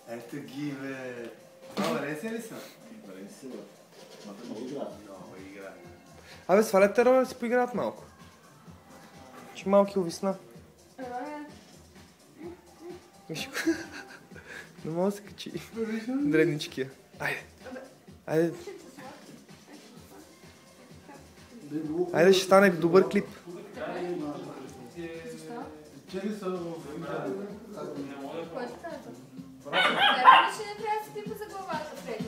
Ето ги, бе. Валенсия ли са? Валенсия, бе. Мата много играят. Много играят. Абе, свалете роля да си поиграят малко. Че малки увисна. Виж го. Не мога да се качи. Дребничкия. Айде. Айде. Айде, ще стане добър клип. Чели са в Кой ти казва? Трябва ли, че не трябва да си пипа за главата, Фреди?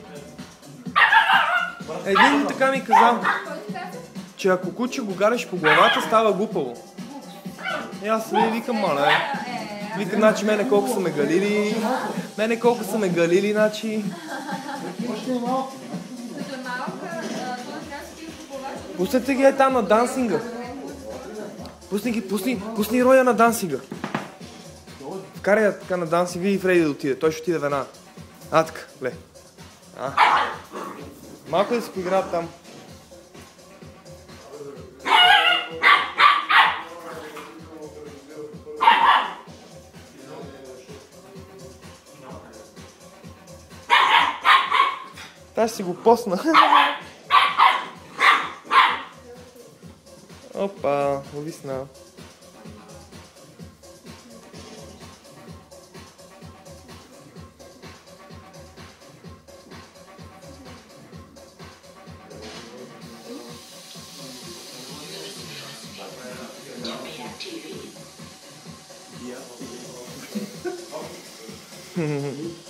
Един така ми казал, Кой ти казва? че ако куче го гариш по главата, става глупаво. И аз ви викам, моля, Вика, значи мене колко са ме галили, значи... Още е малко. Като е малка, той не трябва да си пипа по главата. Пуснете ги там на дансинга. Пусни Роя на дансинга. Вкарай я така на дансинга и Фреди да отиде. Той ще отиде веднага. Така, ле. Малко да си поиграят там. Аз си го посна. Опа, увисна. TV.